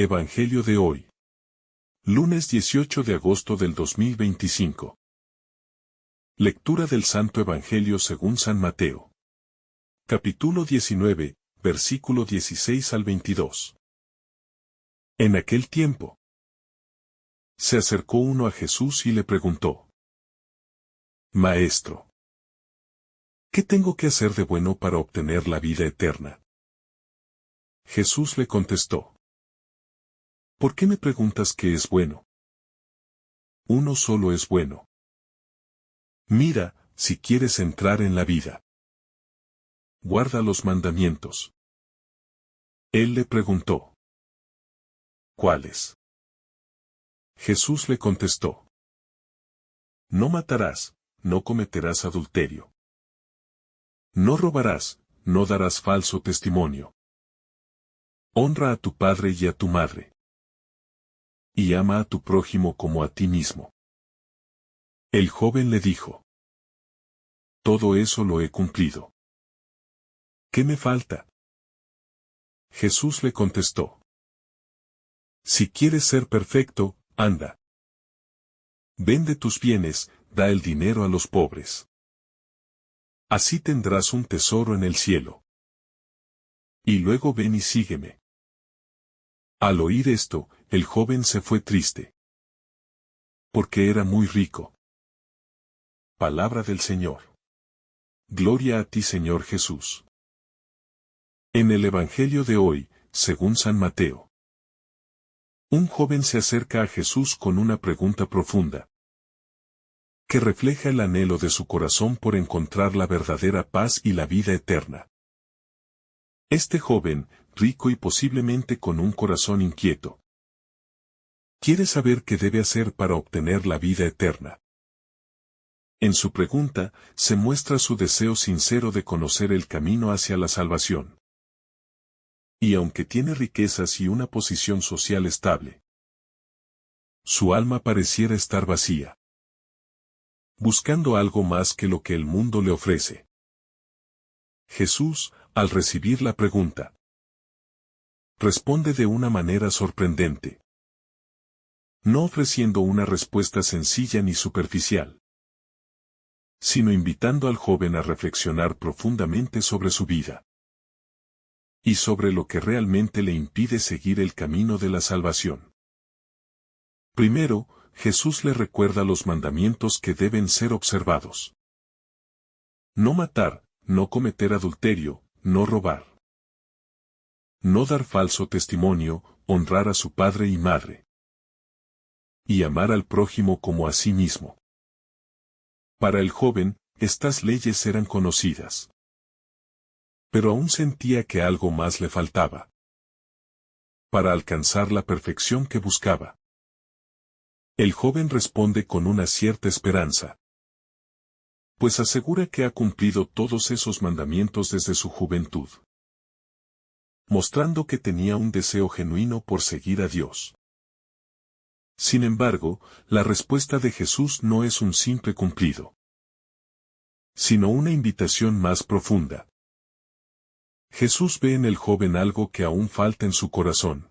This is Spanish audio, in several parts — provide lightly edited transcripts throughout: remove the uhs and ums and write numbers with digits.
Evangelio de hoy. Lunes 18 de agosto del 2025. Lectura del Santo Evangelio según San Mateo. Capítulo 19, versículo 16 al 22. En aquel tiempo, se acercó uno a Jesús y le preguntó: Maestro, ¿qué tengo que hacer de bueno para obtener la vida eterna? Jesús le contestó: ¿Por qué me preguntas qué es bueno? Uno solo es bueno. Mira, si quieres entrar en la vida, guarda los mandamientos. Él le preguntó: ¿Cuáles? Jesús le contestó: No matarás, no cometerás adulterio. No robarás, no darás falso testimonio. Honra a tu padre y a tu madre. Y ama a tu prójimo como a ti mismo. El joven le dijo: Todo eso lo he cumplido. ¿Qué me falta? Jesús le contestó: Si quieres ser perfecto, anda. Vende tus bienes, da el dinero a los pobres. Así tendrás un tesoro en el cielo. Y luego ven y sígueme. Al oír esto, el joven se fue triste, porque era muy rico. Palabra del Señor. Gloria a ti, Señor Jesús. En el Evangelio de hoy, según San Mateo, un joven se acerca a Jesús con una pregunta profunda, que refleja el anhelo de su corazón por encontrar la verdadera paz y la vida eterna. Este joven, rico y posiblemente con un corazón inquieto, quiere saber qué debe hacer para obtener la vida eterna. En su pregunta, se muestra su deseo sincero de conocer el camino hacia la salvación. Y aunque tiene riquezas y una posición social estable, su alma pareciera estar vacía, buscando algo más que lo que el mundo le ofrece. Jesús, al recibir la pregunta, responde de una manera sorprendente, no ofreciendo una respuesta sencilla ni superficial, sino invitando al joven a reflexionar profundamente sobre su vida y sobre lo que realmente le impide seguir el camino de la salvación. Primero, Jesús le recuerda los mandamientos que deben ser observados. No matar, no cometer adulterio, no robar. No dar falso testimonio, honrar a su padre y madre. Y amar al prójimo como a sí mismo. Para el joven, estas leyes eran conocidas. Pero aún sentía que algo más le faltaba para alcanzar la perfección que buscaba. El joven responde con una cierta esperanza, pues asegura que ha cumplido todos esos mandamientos desde su juventud, mostrando que tenía un deseo genuino por seguir a Dios. Sin embargo, la respuesta de Jesús no es un simple cumplido, sino una invitación más profunda. Jesús ve en el joven algo que aún falta en su corazón.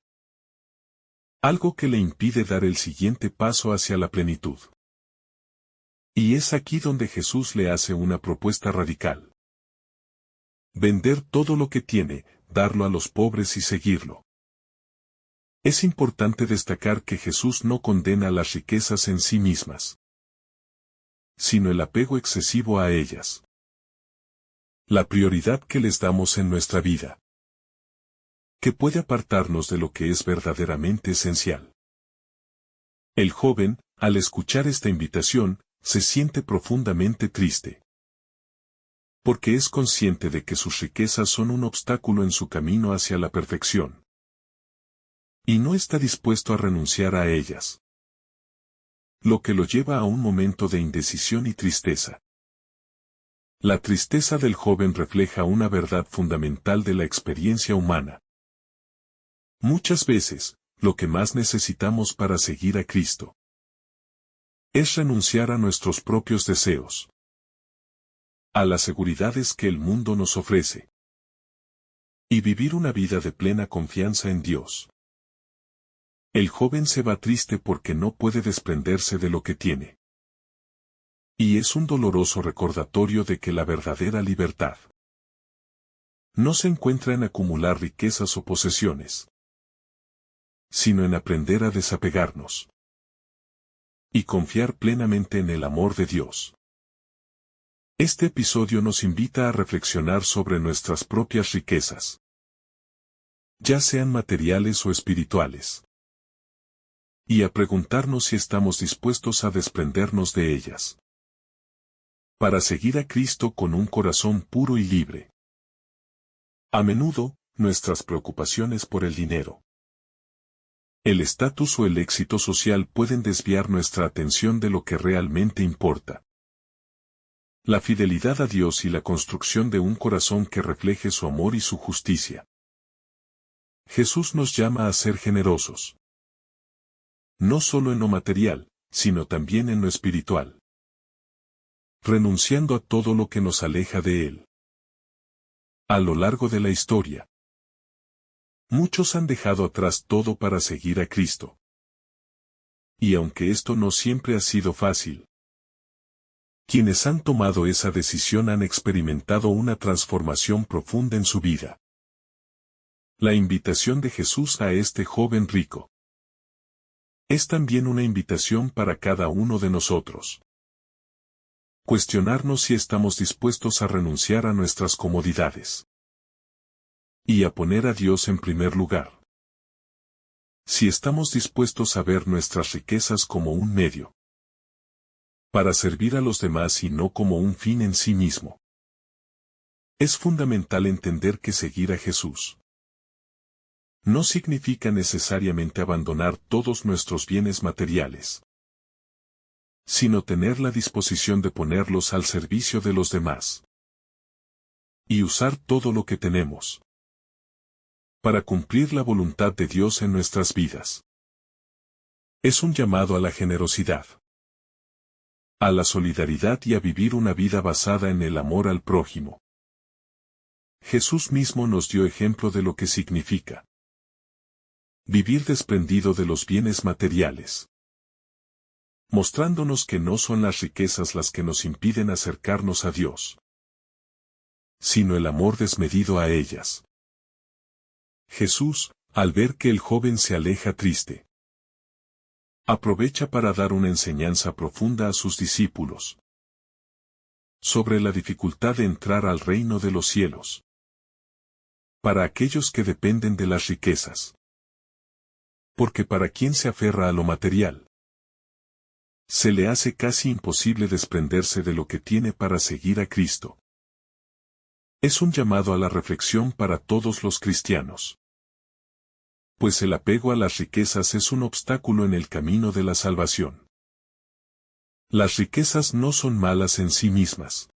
Algo que le impide dar el siguiente paso hacia la plenitud. Y es aquí donde Jesús le hace una propuesta radical. Vender todo lo que tiene, darlo a los pobres y seguirlo. Es importante destacar que Jesús no condena las riquezas en sí mismas, sino el apego excesivo a ellas. La prioridad que les damos en nuestra vida, que puede apartarnos de lo que es verdaderamente esencial. El joven, al escuchar esta invitación, se siente profundamente triste, porque es consciente de que sus riquezas son un obstáculo en su camino hacia la perfección, y no está dispuesto a renunciar a ellas, lo que lo lleva a un momento de indecisión y tristeza. La tristeza del joven refleja una verdad fundamental de la experiencia humana. Muchas veces, lo que más necesitamos para seguir a Cristo es renunciar a nuestros propios deseos, a las seguridades que el mundo nos ofrece, y vivir una vida de plena confianza en Dios. El joven se va triste porque no puede desprenderse de lo que tiene. Y es un doloroso recordatorio de que la verdadera libertad no se encuentra en acumular riquezas o posesiones, sino en aprender a desapegarnos y confiar plenamente en el amor de Dios. Este episodio nos invita a reflexionar sobre nuestras propias riquezas, ya sean materiales o espirituales, y a preguntarnos si estamos dispuestos a desprendernos de ellas, para seguir a Cristo con un corazón puro y libre. A menudo, nuestras preocupaciones por el dinero, el estatus o el éxito social pueden desviar nuestra atención de lo que realmente importa: la fidelidad a Dios y la construcción de un corazón que refleje su amor y su justicia. Jesús nos llama a ser generosos, no solo en lo material, sino también en lo espiritual, renunciando a todo lo que nos aleja de Él. A lo largo de la historia, muchos han dejado atrás todo para seguir a Cristo. Y aunque esto no siempre ha sido fácil, quienes han tomado esa decisión han experimentado una transformación profunda en su vida. La invitación de Jesús a este joven rico es también una invitación para cada uno de nosotros. Cuestionarnos si estamos dispuestos a renunciar a nuestras comodidades y a poner a Dios en primer lugar. Si estamos dispuestos a ver nuestras riquezas como un medio para servir a los demás y no como un fin en sí mismo. Es fundamental entender que seguir a Jesús no significa necesariamente abandonar todos nuestros bienes materiales, sino tener la disposición de ponerlos al servicio de los demás y usar todo lo que tenemos para cumplir la voluntad de Dios en nuestras vidas. Es un llamado a la generosidad, a la solidaridad y a vivir una vida basada en el amor al prójimo. Jesús mismo nos dio ejemplo de lo que significa vivir desprendido de los bienes materiales, mostrándonos que no son las riquezas las que nos impiden acercarnos a Dios, sino el amor desmedido a ellas. Jesús, al ver que el joven se aleja triste, aprovecha para dar una enseñanza profunda a sus discípulos sobre la dificultad de entrar al reino de los cielos para aquellos que dependen de las riquezas. Porque para quien se aferra a lo material, se le hace casi imposible desprenderse de lo que tiene para seguir a Cristo. Es un llamado a la reflexión para todos los cristianos, pues el apego a las riquezas es un obstáculo en el camino de la salvación. Las riquezas no son malas en sí mismas,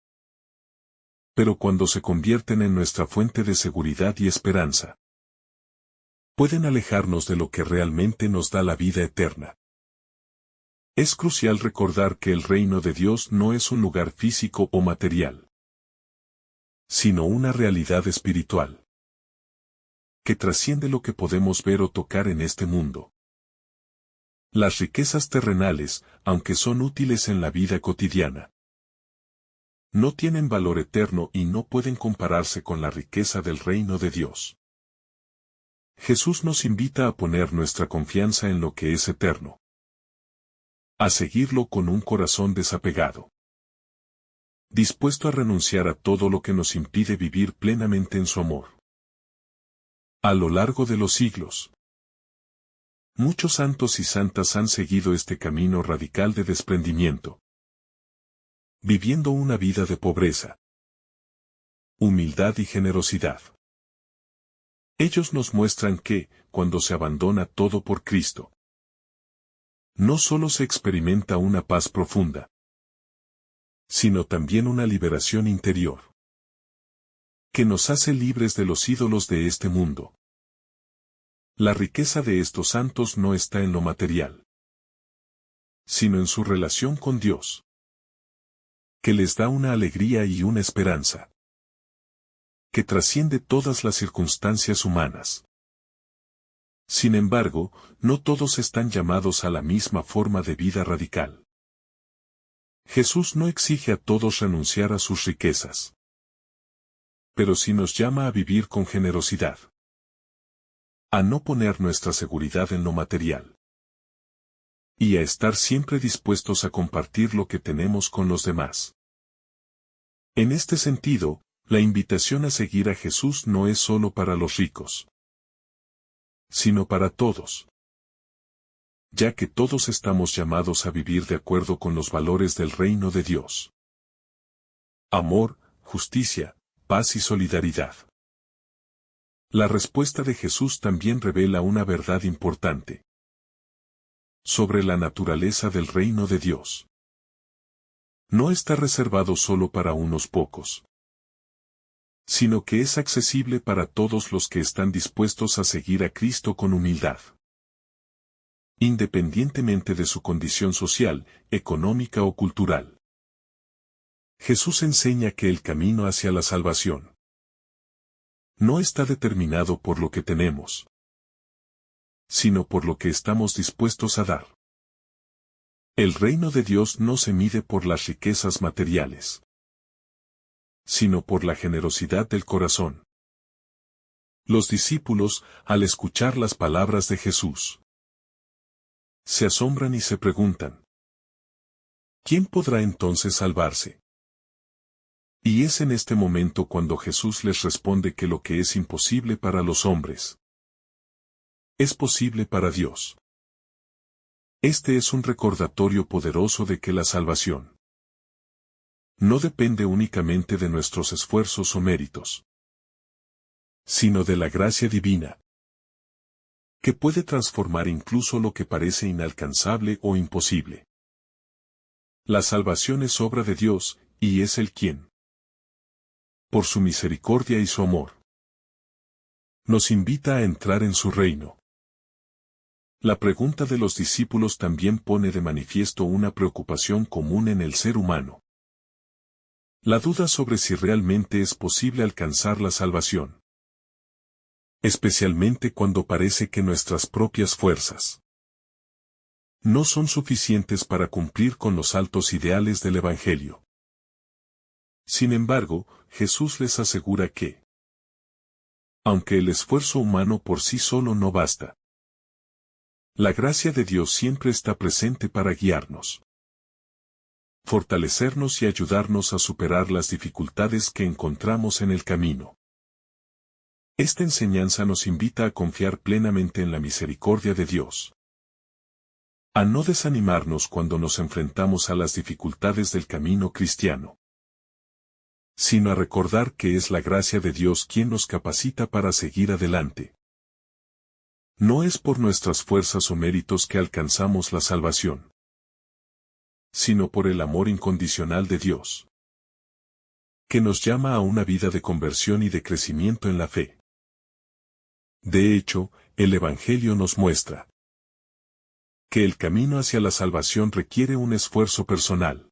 pero cuando se convierten en nuestra fuente de seguridad y esperanza, pueden alejarnos de lo que realmente nos da la vida eterna. Es crucial recordar que el reino de Dios no es un lugar físico o material, sino una realidad espiritual que trasciende lo que podemos ver o tocar en este mundo. Las riquezas terrenales, aunque son útiles en la vida cotidiana, no tienen valor eterno y no pueden compararse con la riqueza del reino de Dios. Jesús nos invita a poner nuestra confianza en lo que es eterno, a seguirlo con un corazón desapegado, dispuesto a renunciar a todo lo que nos impide vivir plenamente en su amor. A lo largo de los siglos, muchos santos y santas han seguido este camino radical de desprendimiento, viviendo una vida de pobreza, humildad y generosidad. Ellos nos muestran que, cuando se abandona todo por Cristo, no solo se experimenta una paz profunda, sino también una liberación interior, que nos hace libres de los ídolos de este mundo. La riqueza de estos santos no está en lo material, sino en su relación con Dios, que les da una alegría y una esperanza que trasciende todas las circunstancias humanas. Sin embargo, no todos están llamados a la misma forma de vida radical. Jesús no exige a todos renunciar a sus riquezas, pero sí nos llama a vivir con generosidad, a no poner nuestra seguridad en lo material, y a estar siempre dispuestos a compartir lo que tenemos con los demás. En este sentido, la invitación a seguir a Jesús no es solo para los ricos, sino para todos, ya que todos estamos llamados a vivir de acuerdo con los valores del reino de Dios: amor, justicia, paz y solidaridad. La respuesta de Jesús también revela una verdad importante sobre la naturaleza del reino de Dios. No está reservado solo para unos pocos, sino que es accesible para todos los que están dispuestos a seguir a Cristo con humildad, independientemente de su condición social, económica o cultural. Jesús enseña que el camino hacia la salvación no está determinado por lo que tenemos, sino por lo que estamos dispuestos a dar. El reino de Dios no se mide por las riquezas materiales, sino por la generosidad del corazón. Los discípulos, al escuchar las palabras de Jesús, se asombran y se preguntan: ¿quién podrá entonces salvarse? Y es en este momento cuando Jesús les responde que lo que es imposible para los hombres es posible para Dios. Este es un recordatorio poderoso de que la salvación no depende únicamente de nuestros esfuerzos o méritos, sino de la gracia divina, que puede transformar incluso lo que parece inalcanzable o imposible. La salvación es obra de Dios, y es Él quien, por su misericordia y su amor, nos invita a entrar en su reino. La pregunta de los discípulos también pone de manifiesto una preocupación común en el ser humano: la duda sobre si realmente es posible alcanzar la salvación, especialmente cuando parece que nuestras propias fuerzas no son suficientes para cumplir con los altos ideales del Evangelio. Sin embargo, Jesús les asegura que, aunque el esfuerzo humano por sí solo no basta, la gracia de Dios siempre está presente para guiarnos, fortalecernos y ayudarnos a superar las dificultades que encontramos en el camino. Esta enseñanza nos invita a confiar plenamente en la misericordia de Dios, a no desanimarnos cuando nos enfrentamos a las dificultades del camino cristiano, sino a recordar que es la gracia de Dios quien nos capacita para seguir adelante. No es por nuestras fuerzas o méritos que alcanzamos la salvación, sino por el amor incondicional de Dios, que nos llama a una vida de conversión y de crecimiento en la fe. De hecho, el Evangelio nos muestra que el camino hacia la salvación requiere un esfuerzo personal,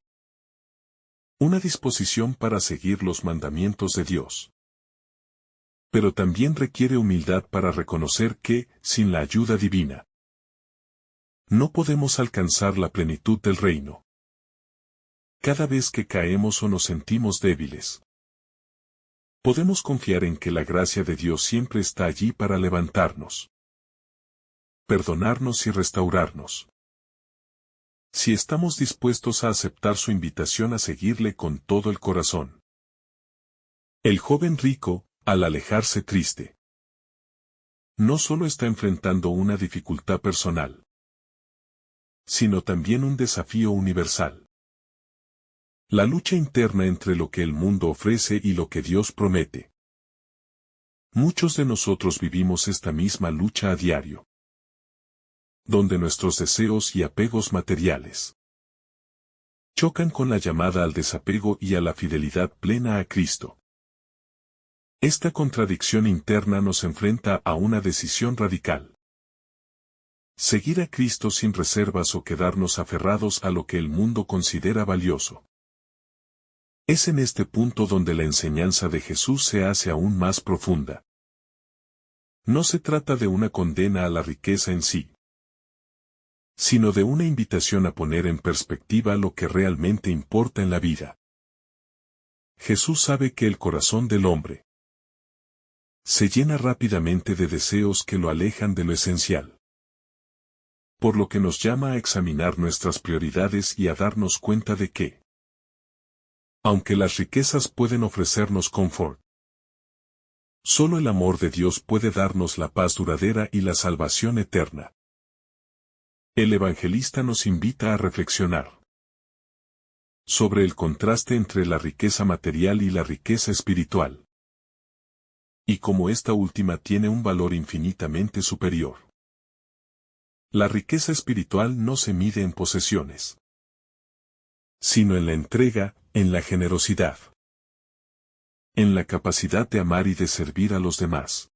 una disposición para seguir los mandamientos de Dios. Pero también requiere humildad para reconocer que, sin la ayuda divina, no podemos alcanzar la plenitud del reino. Cada vez que caemos o nos sentimos débiles, podemos confiar en que la gracia de Dios siempre está allí para levantarnos, perdonarnos y restaurarnos, si estamos dispuestos a aceptar su invitación a seguirle con todo el corazón. El joven rico, al alejarse triste, no solo está enfrentando una dificultad personal, sino también un desafío universal: la lucha interna entre lo que el mundo ofrece y lo que Dios promete. Muchos de nosotros vivimos esta misma lucha a diario, donde nuestros deseos y apegos materiales chocan con la llamada al desapego y a la fidelidad plena a Cristo. Esta contradicción interna nos enfrenta a una decisión radical: seguir a Cristo sin reservas o quedarnos aferrados a lo que el mundo considera valioso. Es en este punto donde la enseñanza de Jesús se hace aún más profunda. No se trata de una condena a la riqueza en sí, sino de una invitación a poner en perspectiva lo que realmente importa en la vida. Jesús sabe que el corazón del hombre se llena rápidamente de deseos que lo alejan de lo esencial. Por lo que nos llama a examinar nuestras prioridades y a darnos cuenta de que, aunque las riquezas pueden ofrecernos confort, solo el amor de Dios puede darnos la paz duradera y la salvación eterna. El evangelista nos invita a reflexionar sobre el contraste entre la riqueza material y la riqueza espiritual, y cómo esta última tiene un valor infinitamente superior. La riqueza espiritual no se mide en posesiones, sino en la entrega, en la generosidad, en la capacidad de amar y de servir a los demás.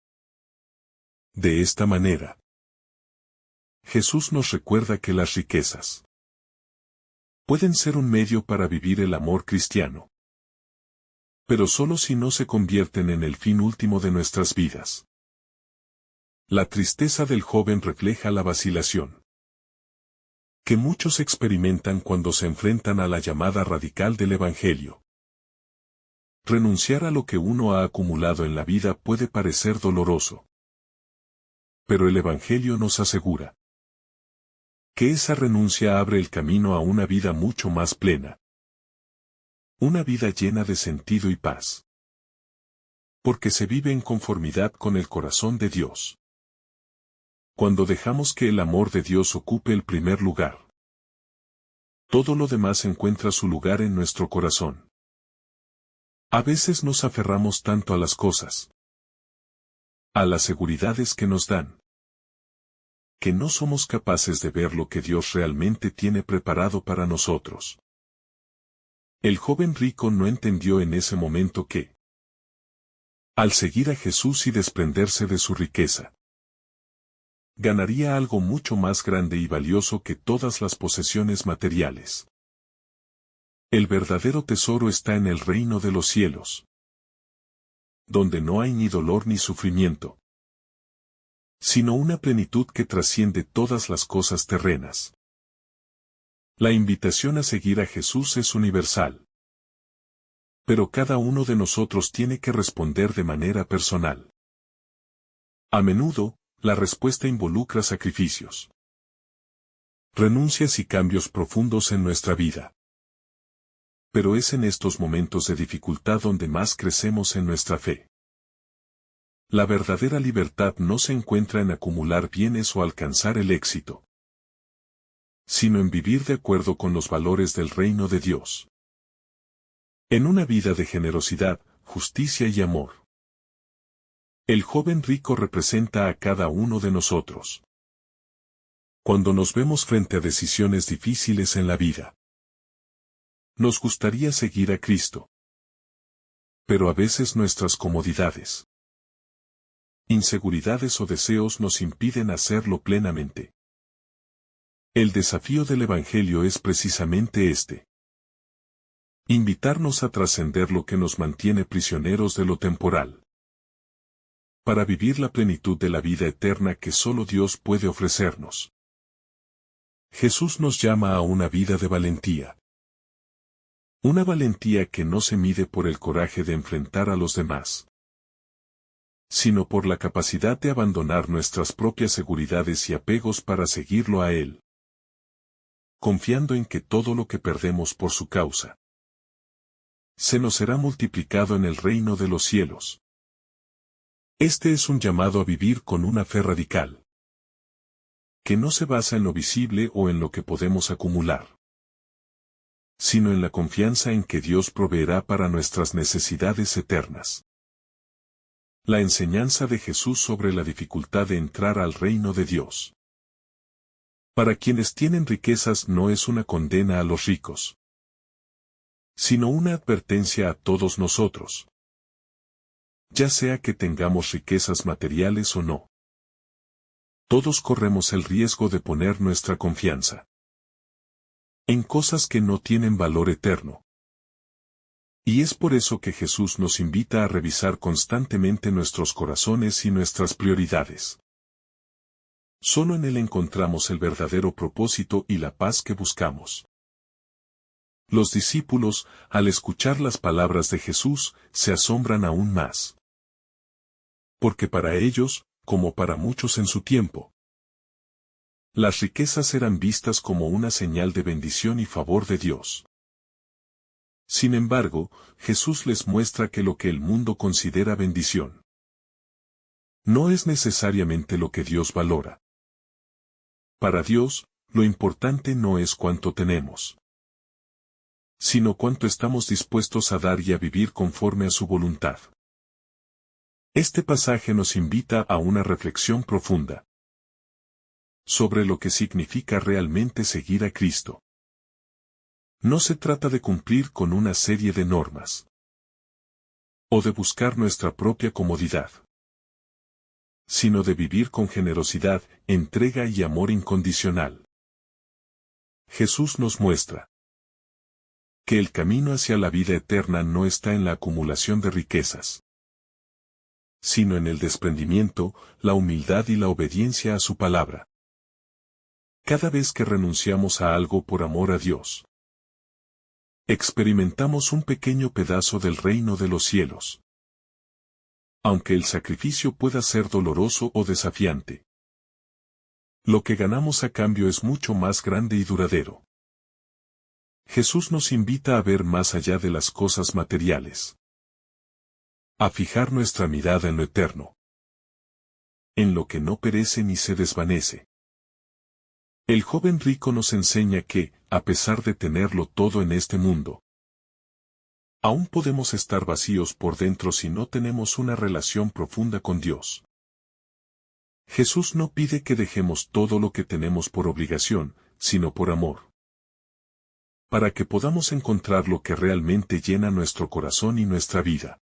De esta manera, Jesús nos recuerda que las riquezas pueden ser un medio para vivir el amor cristiano, pero solo si no se convierten en el fin último de nuestras vidas. La tristeza del joven refleja la vacilación que muchos experimentan cuando se enfrentan a la llamada radical del Evangelio. Renunciar a lo que uno ha acumulado en la vida puede parecer doloroso, pero el Evangelio nos asegura que esa renuncia abre el camino a una vida mucho más plena. Una vida llena de sentido y paz. Porque se vive en conformidad con el corazón de Dios. Cuando dejamos que el amor de Dios ocupe el primer lugar, todo lo demás encuentra su lugar en nuestro corazón. A veces nos aferramos tanto a las cosas, a las seguridades que nos dan, que no somos capaces de ver lo que Dios realmente tiene preparado para nosotros. El joven rico no entendió en ese momento que, al seguir a Jesús y desprenderse de su riqueza, ganaría algo mucho más grande y valioso que todas las posesiones materiales. El verdadero tesoro está en el reino de los cielos, donde no hay ni dolor ni sufrimiento, sino una plenitud que trasciende todas las cosas terrenas. La invitación a seguir a Jesús es universal, pero cada uno de nosotros tiene que responder de manera personal. A menudo, la respuesta involucra sacrificios, renuncias y cambios profundos en nuestra vida. Pero es en estos momentos de dificultad donde más crecemos en nuestra fe. La verdadera libertad no se encuentra en acumular bienes o alcanzar el éxito, sino en vivir de acuerdo con los valores del reino de Dios. En una vida de generosidad, justicia y amor. El joven rico representa a cada uno de nosotros. Cuando nos vemos frente a decisiones difíciles en la vida, nos gustaría seguir a Cristo. Pero a veces nuestras comodidades, inseguridades o deseos nos impiden hacerlo plenamente. El desafío del Evangelio es precisamente este. Invitarnos a trascender lo que nos mantiene prisioneros de lo temporal, para vivir la plenitud de la vida eterna que solo Dios puede ofrecernos. Jesús nos llama a una vida de valentía. Una valentía que no se mide por el coraje de enfrentar a los demás, sino por la capacidad de abandonar nuestras propias seguridades y apegos para seguirlo a Él, confiando en que todo lo que perdemos por su causa se nos será multiplicado en el reino de los cielos. Este es un llamado a vivir con una fe radical, que no se basa en lo visible o en lo que podemos acumular, sino en la confianza en que Dios proveerá para nuestras necesidades eternas. La enseñanza de Jesús sobre la dificultad de entrar al reino de Dios. Para quienes tienen riquezas no es una condena a los ricos, sino una advertencia a todos nosotros. Ya sea que tengamos riquezas materiales o no, todos corremos el riesgo de poner nuestra confianza en cosas que no tienen valor eterno. Y es por eso que Jesús nos invita a revisar constantemente nuestros corazones y nuestras prioridades. Solo en Él encontramos el verdadero propósito y la paz que buscamos. Los discípulos, al escuchar las palabras de Jesús, se asombran aún más. Porque para ellos, como para muchos en su tiempo, las riquezas eran vistas como una señal de bendición y favor de Dios. Sin embargo, Jesús les muestra que lo que el mundo considera bendición no es necesariamente lo que Dios valora. Para Dios, lo importante no es cuánto tenemos, sino cuánto estamos dispuestos a dar y a vivir conforme a su voluntad. Este pasaje nos invita a una reflexión profunda sobre lo que significa realmente seguir a Cristo. No se trata de cumplir con una serie de normas o de buscar nuestra propia comodidad, sino de vivir con generosidad, entrega y amor incondicional. Jesús nos muestra que el camino hacia la vida eterna no está en la acumulación de riquezas, sino en el desprendimiento, la humildad y la obediencia a su palabra. Cada vez que renunciamos a algo por amor a Dios, experimentamos un pequeño pedazo del reino de los cielos. Aunque el sacrificio pueda ser doloroso o desafiante, lo que ganamos a cambio es mucho más grande y duradero. Jesús nos invita a ver más allá de las cosas materiales, a fijar nuestra mirada en lo eterno, en lo que no perece ni se desvanece. El joven rico nos enseña que, a pesar de tenerlo todo en este mundo, aún podemos estar vacíos por dentro si no tenemos una relación profunda con Dios. Jesús no pide que dejemos todo lo que tenemos por obligación, sino por amor, para que podamos encontrar lo que realmente llena nuestro corazón y nuestra vida.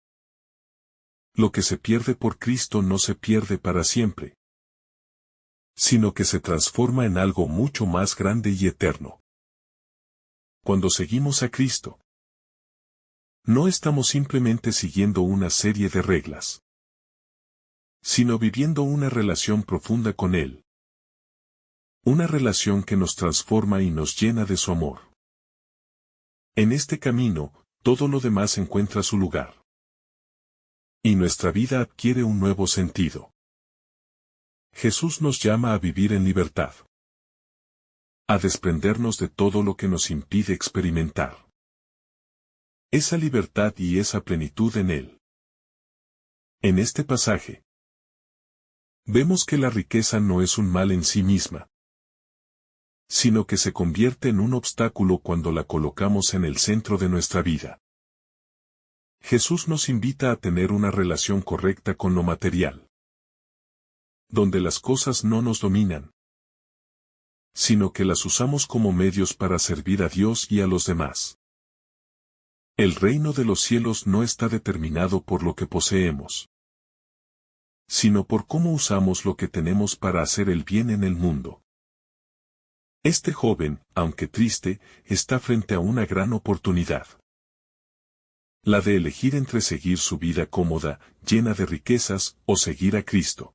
Lo que se pierde por Cristo no se pierde para siempre, sino que se transforma en algo mucho más grande y eterno. Cuando seguimos a Cristo, no estamos simplemente siguiendo una serie de reglas, sino viviendo una relación profunda con Él. Una relación que nos transforma y nos llena de su amor. En este camino, todo lo demás encuentra su lugar. Y nuestra vida adquiere un nuevo sentido. Jesús nos llama a vivir en libertad, a desprendernos de todo lo que nos impide experimentar esa libertad y esa plenitud en Él. En este pasaje, vemos que la riqueza no es un mal en sí misma, sino que se convierte en un obstáculo cuando la colocamos en el centro de nuestra vida. Jesús nos invita a tener una relación correcta con lo material, donde las cosas no nos dominan, sino que las usamos como medios para servir a Dios y a los demás. El reino de los cielos no está determinado por lo que poseemos, sino por cómo usamos lo que tenemos para hacer el bien en el mundo. Este joven, aunque triste, está frente a una gran oportunidad. La de elegir entre seguir su vida cómoda, llena de riquezas, o seguir a Cristo.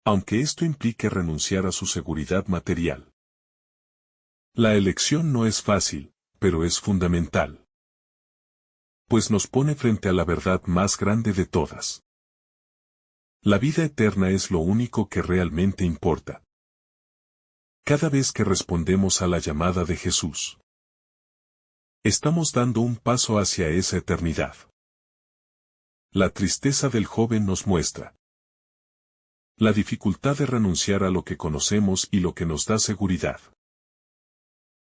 Aunque esto implique renunciar a su seguridad material. La elección no es fácil, pero es fundamental, pues nos pone frente a la verdad más grande de todas. La vida eterna es lo único que realmente importa. Cada vez que respondemos a la llamada de Jesús, estamos dando un paso hacia esa eternidad. La tristeza del joven nos muestra la dificultad de renunciar a lo que conocemos y lo que nos da seguridad.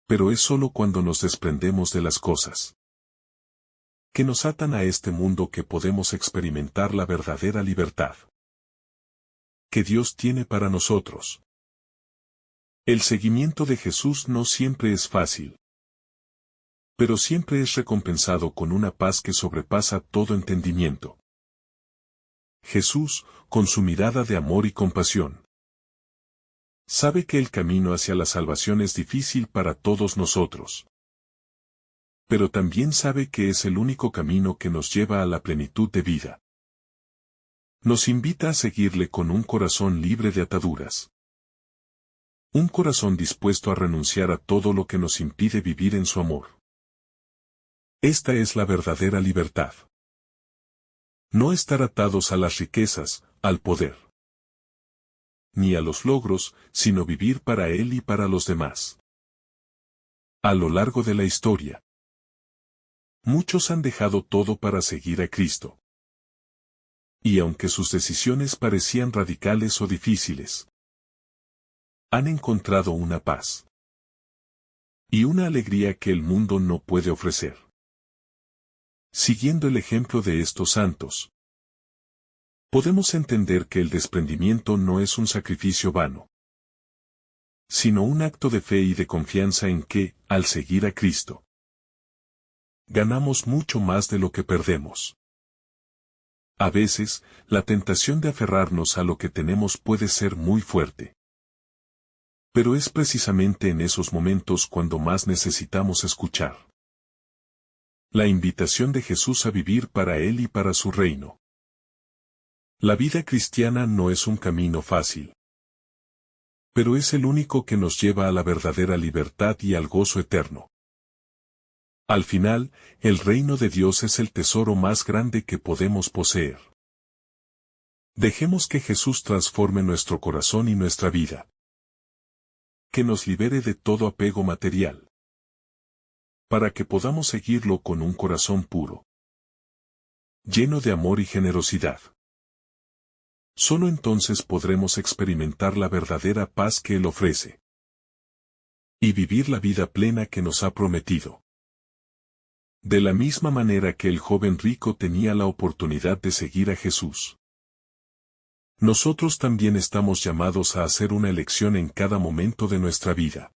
Pero es solo cuando nos desprendemos de las cosas que nos atan a este mundo que podemos experimentar la verdadera libertad que Dios tiene para nosotros. El seguimiento de Jesús no siempre es fácil, pero siempre es recompensado con una paz que sobrepasa todo entendimiento. Jesús, con su mirada de amor y compasión, sabe que el camino hacia la salvación es difícil para todos nosotros. pero también sabe que es el único camino que nos lleva a la plenitud de vida. Nos invita a seguirle con un corazón libre de ataduras. Un corazón dispuesto a renunciar a todo lo que nos impide vivir en su amor. Esta es la verdadera libertad. No estar atados a las riquezas, al poder, ni a los logros, sino vivir para Él y para los demás. A lo largo de la historia, muchos han dejado todo para seguir a Cristo. Y aunque sus decisiones parecían radicales o difíciles, han encontrado una paz y una alegría que el mundo no puede ofrecer. Siguiendo el ejemplo de estos santos, podemos entender que el desprendimiento no es un sacrificio vano, sino un acto de fe y de confianza en que, al seguir a Cristo, ganamos mucho más de lo que perdemos. A veces, la tentación de aferrarnos a lo que tenemos puede ser muy fuerte. Pero es precisamente en esos momentos cuando más necesitamos escuchar la invitación de Jesús a vivir para Él y para su reino. La vida cristiana no es un camino fácil, pero es el único que nos lleva a la verdadera libertad y al gozo eterno. Al final, el reino de Dios es el tesoro más grande que podemos poseer. Dejemos que Jesús transforme nuestro corazón y nuestra vida. Que nos libere de todo apego material, para que podamos seguirlo con un corazón puro, lleno de amor y generosidad. Solo entonces podremos experimentar la verdadera paz que Él ofrece y vivir la vida plena que nos ha prometido. De la misma manera que el joven rico tenía la oportunidad de seguir a Jesús, nosotros también estamos llamados a hacer una elección en cada momento de nuestra vida.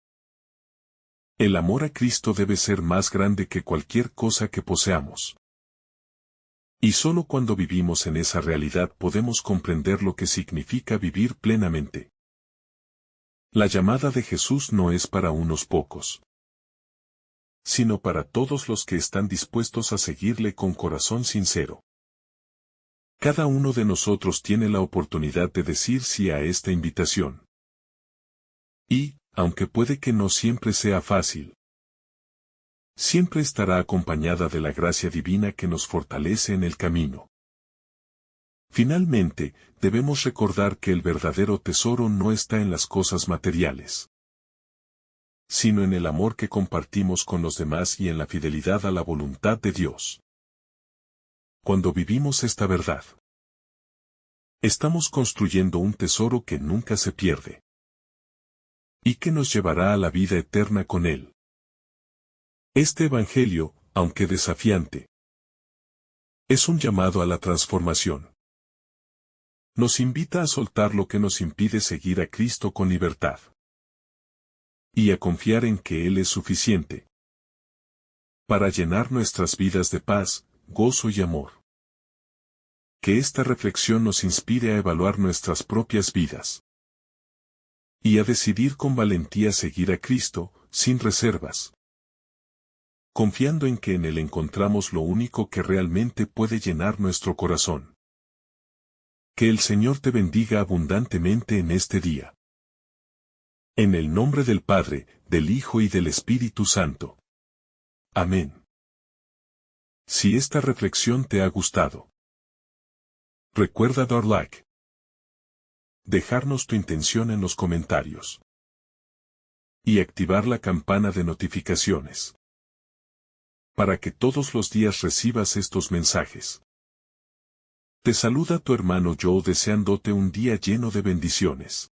El amor a Cristo debe ser más grande que cualquier cosa que poseamos. Y solo cuando vivimos en esa realidad podemos comprender lo que significa vivir plenamente. La llamada de Jesús no es para unos pocos, sino para todos los que están dispuestos a seguirle con corazón sincero. Cada uno de nosotros tiene la oportunidad de decir sí a esta invitación. Y, aunque puede que no siempre sea fácil, siempre estará acompañada de la gracia divina que nos fortalece en el camino. Finalmente, debemos recordar que el verdadero tesoro no está en las cosas materiales, sino en el amor que compartimos con los demás y en la fidelidad a la voluntad de Dios. Cuando vivimos esta verdad, estamos construyendo un tesoro que nunca se pierde y que nos llevará a la vida eterna con Él. Este Evangelio, aunque desafiante, es un llamado a la transformación. Nos invita a soltar lo que nos impide seguir a Cristo con libertad y a confiar en que Él es suficiente para llenar nuestras vidas de paz, gozo y amor. Que esta reflexión nos inspire a evaluar nuestras propias vidas y a decidir con valentía seguir a Cristo, sin reservas, confiando en que en Él encontramos lo único que realmente puede llenar nuestro corazón. Que el Señor te bendiga abundantemente en este día. En el nombre del Padre, del Hijo y del Espíritu Santo. Amén. Si esta reflexión te ha gustado, recuerda dar like, dejarnos tu intención en los comentarios y activar la campana de notificaciones para que todos los días recibas estos mensajes. Te saluda tu hermano Joe deseándote un día lleno de bendiciones.